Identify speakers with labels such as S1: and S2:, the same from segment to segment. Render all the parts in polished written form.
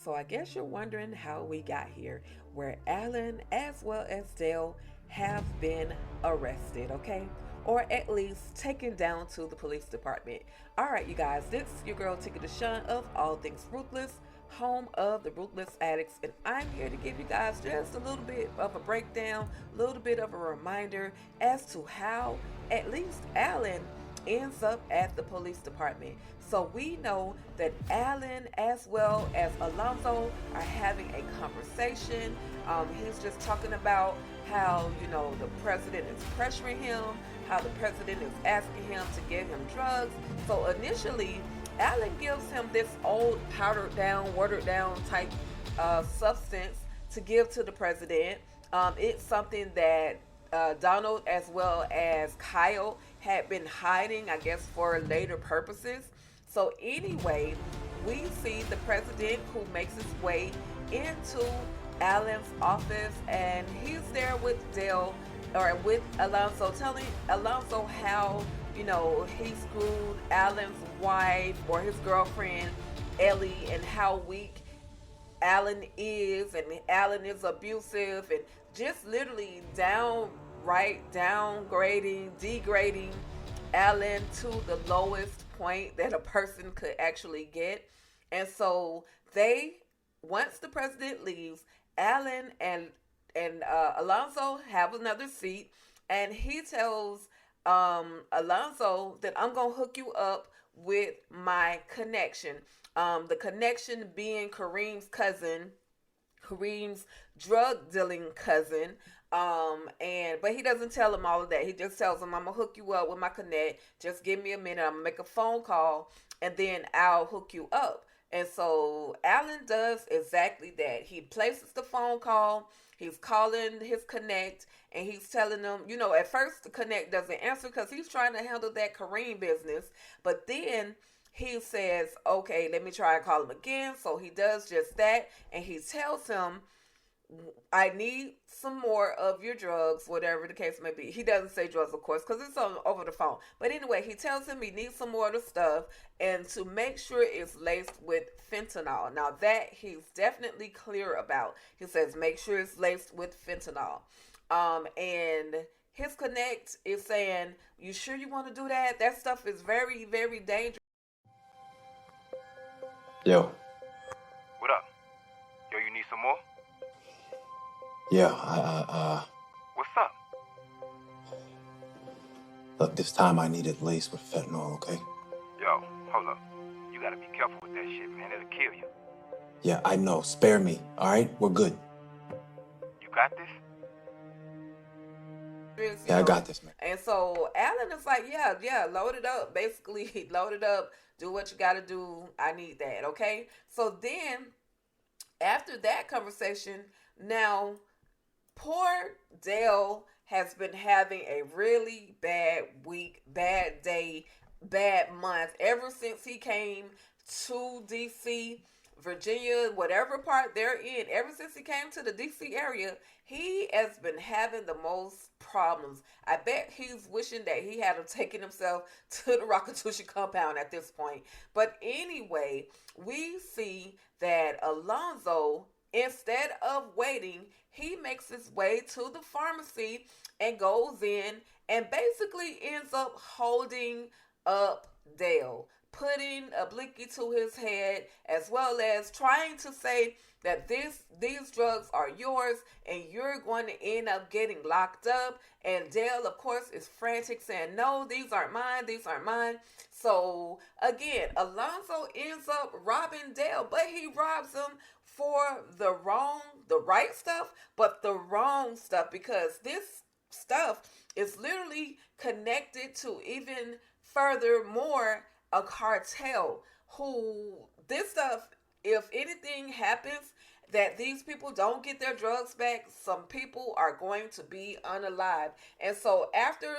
S1: So I guess you're wondering how we got here, where Allan as well as Dale have been arrested, okay? Or at least taken down to the police department. Alright, you guys, this is your girl Tika Deshawn of All Things Ruthless, home of the Ruthless Addicts, and I'm here to give you guys just a little bit of a breakdown, a little bit of a reminder as to how at least Allan ends up at the police department. So we know that Allan as well as Alonzo are having a conversation. He's just talking about how, the president is pressuring him, how the president is asking him to give him drugs. So initially, Allan gives him this old powdered down, watered down type substance to give to the president. It's something that Donald as well as Kyle had been hiding, I guess, for later purposes. So anyway, we see the president who makes his way into Allan's office, and he's there with Dale or with Alonzo, telling Alonzo how he screwed Allan's wife or his girlfriend Ellie, and how weak Allan is, and Allan is abusive, and just literally downright downgrading, degrading Allan to the lowest point that a person could actually get. And so once the president leaves, Allan and Alonzo have another seat, and he tells Alonzo that I'm gonna hook you up with my connection. The connection being Kareem's drug dealing cousin. But he doesn't tell him all of that. He just tells him, I'm gonna hook you up with my connect. Just give me a minute. I'm gonna make a phone call, and then I'll hook you up. And so Allan does exactly that. He places the phone call. He's calling his connect, and he's telling them, at first the connect doesn't answer because he's trying to handle that Kareem business. But then he says, okay, let me try and call him again. So he does just that, and he tells him, I need some more of your drugs, whatever the case may be. He doesn't say drugs, of course, because it's over the phone. But anyway, he tells him he needs some more of the stuff, and to make sure it's laced with fentanyl. Now that he's definitely clear about. He says make sure it's laced with fentanyl. And his connect is saying, you sure you want to do that? That stuff is very, very dangerous.
S2: Yo.
S3: What up? Yo, you need some more?
S2: Yeah,
S3: What's up?
S2: Look, this time I need it laced with fentanyl, okay?
S3: Yo, hold up. You gotta be careful with that shit, man. It'll kill you.
S2: Yeah, I know. Spare me, all right? We're good.
S3: You got this?
S2: Yeah, I got this, man.
S1: And so Allan is like, yeah, load it up. Basically, load it up. Do what you got to do. I need that, okay? So then, after that conversation, now, poor Dale has been having a really bad week, bad day, bad month ever since he came to DC, Virginia, whatever part they're in. Ever since he came to the DC area, he has been having the most problems. I bet he's wishing that he had taken himself to the Rockatushi compound at this point. But anyway, we see that Alonzo, instead of waiting, he makes his way to the pharmacy and goes in and basically ends up holding up Dale, putting a blicky to his head, as well as trying to say that these drugs are yours and you're going to end up getting locked up. And Dale, of course, is frantic, saying, no, these aren't mine. So again, Alonzo ends up robbing Dale, but he robs him for the right stuff, but the wrong stuff, because this stuff is literally connected to even furthermore a cartel who this stuff, if anything happens that these people don't get their drugs back, some people are going to be unalive. And so after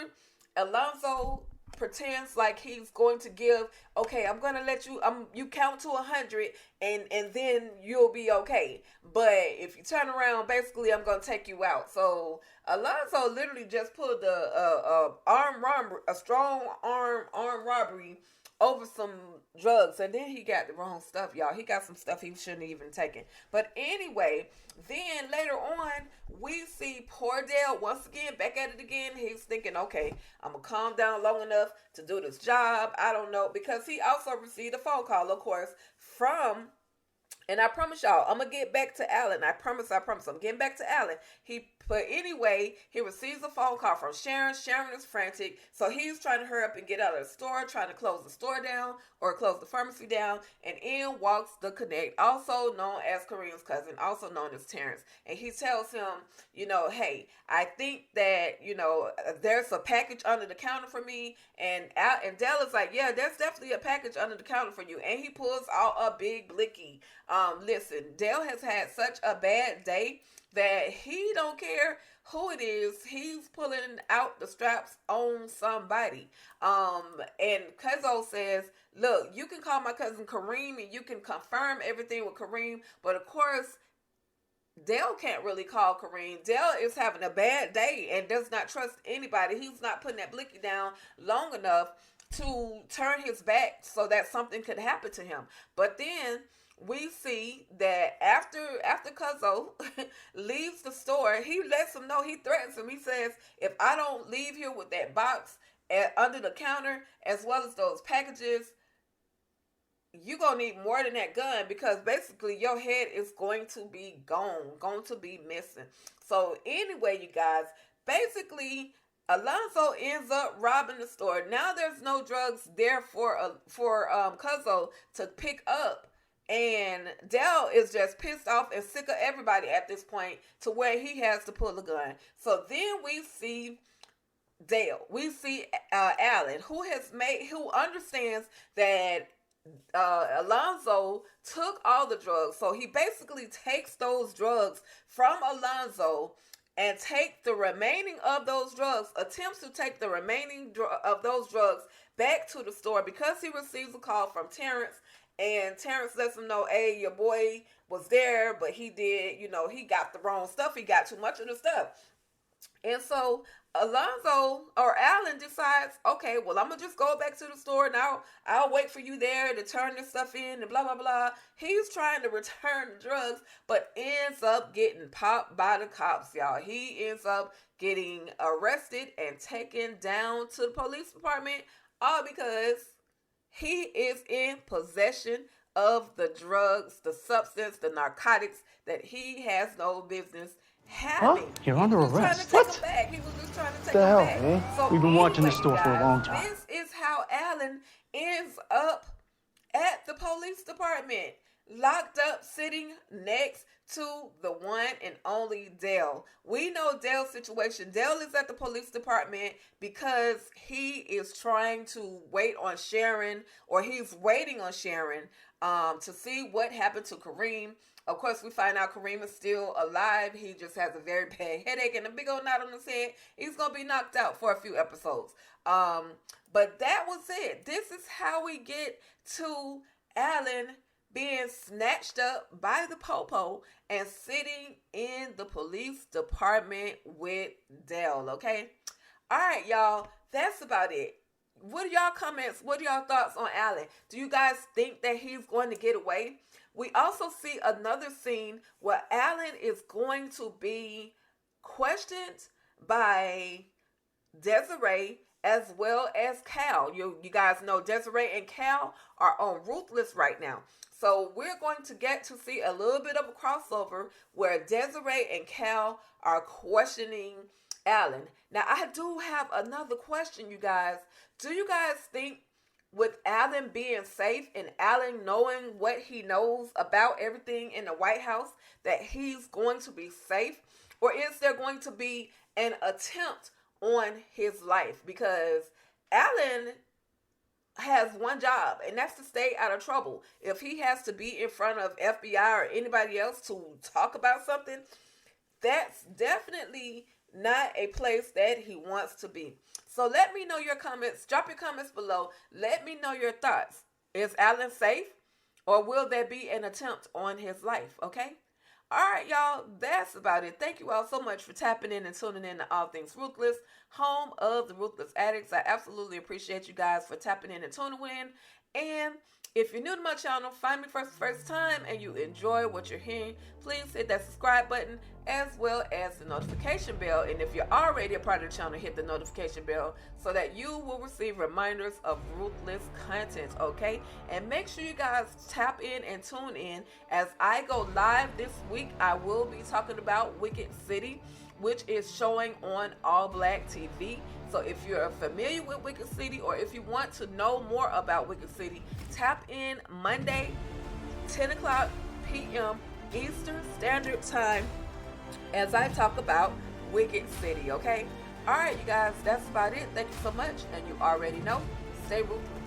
S1: Alonzo pretends like he's going to give, okay, I'm going to let you, you count to 100 and then you'll be okay. But if you turn around, basically I'm going to take you out. So Alonzo literally just pulled a strong arm robbery over some drugs, and then he got the wrong stuff, y'all. He got some stuff he shouldn't even taken. But anyway, then later on, we see poor Dale once again back at it again. He's thinking, okay, I'm gonna calm down long enough to do this job. I don't know, because he also received a phone call, of course, from, and I promise y'all, I'm gonna get back to Allan. I promise, I'm getting back to Allan. But anyway, he receives a phone call from Sharon. Sharon is frantic, so he's trying to hurry up and get out of the store, trying to close the store down or close the pharmacy down. And in walks the Connect, also known as Kareem's cousin, also known as Terrence. And he tells him, hey, I think that, there's a package under the counter for me. And Dell is like, yeah, there's definitely a package under the counter for you. And he pulls out a big blicky. Listen, Dale has had such a bad day that he don't care who it is. He's pulling out the straps on somebody. And Cuzzo says, look, you can call my cousin Kareem and you can confirm everything with Kareem. But of course, Dale can't really call Kareem. Dale is having a bad day and does not trust anybody. He's not putting that blicky down long enough to turn his back so that something could happen to him. But then we see that after Cuzzo leaves the store, he lets him know, he threatens him. He says, if I don't leave here with that box under the counter, as well as those packages, you're going to need more than that gun, because basically your head is going to be gone, going to be missing. So anyway, you guys, basically, Alonzo ends up robbing the store. Now there's no drugs there for Cuzzo to pick up. And Dell is just pissed off and sick of everybody at this point to where he has to pull a gun. So then we see Dale. We see Allan, who understands that Alonzo took all the drugs. So he basically takes those drugs from Alonzo and take the remaining of those drugs, attempts to take the remaining of those drugs back to the store, because he receives a call from Terrence. And Terrence lets him know, hey, your boy was there, but he did, he got the wrong stuff. He got too much of the stuff. And so Allan decides, okay, well, I'm going to just go back to the store. Now I'll wait for you there to turn this stuff in and blah, blah, blah. He's trying to return the drugs, but ends up getting popped by the cops, y'all. He ends up getting arrested and taken down to the police department, all because he is in possession of the drugs, the substance, the narcotics that he has no business having.
S4: Huh? You're under arrest. What?
S1: He was just trying to take
S4: the
S1: him
S4: hell,
S1: back.
S4: man?
S1: So
S4: We've been watching this
S1: anyway,
S4: store for a long time.
S1: This is how Allan ends up at the police department, locked up, sitting next to the one and only Dale. We know Dale's situation. Dale is at the police department because he is trying to wait on Sharon, or he's waiting on Sharon to see what happened to Kareem. Of course, we find out Kareem is still alive. He just has a very bad headache and a big old knot on his head. He's going to be knocked out for a few episodes. But that was it. This is how we get to Allan being snatched up by the popo and sitting in the police department with Dale, okay? All right, y'all, that's about it. What are y'all comments? What are y'all thoughts on Allan? Do you guys think that he's going to get away? We also see another scene where Allan is going to be questioned by Desiree as well as Cal. You guys know Desiree and Cal are on Ruthless right now. So we're going to get to see a little bit of a crossover where Desiree and Cal are questioning Allan. Now, I do have another question, you guys. Do you guys think with Allan being safe and Allan knowing what he knows about everything in the White House, that he's going to be safe? Or is there going to be an attempt on his life? Because Allan has one job, and that's to stay out of trouble. If he has to be in front of FBI or anybody else to talk about something, that's definitely not a place that he wants to be. So let me know your comments. Drop your comments below. Let me know your thoughts. Is Allan safe, or will there be an attempt on his life? Okay? All right, y'all, that's about it. Thank you all so much for tapping in and tuning in to All Things Ruthless, home of the Ruthless Addicts. I absolutely appreciate you guys for tapping in and tuning in. And if you're new to my channel, find me for the first time, and you enjoy what you're hearing, please hit that subscribe button as well as the notification bell. And if you're already a part of the channel, hit the notification bell so that you will receive reminders of Ruthless content, okay? And make sure you guys tap in and tune in as I go live this week. I will be talking about Wicked City, which is showing on All Black TV. So if you're familiar with Wicked City, or if you want to know more about Wicked City, tap in Monday, 10 o'clock p.m. Eastern Standard Time as I talk about Wicked City, okay? All right, you guys, that's about it. Thank you so much. And you already know, stay ruthless.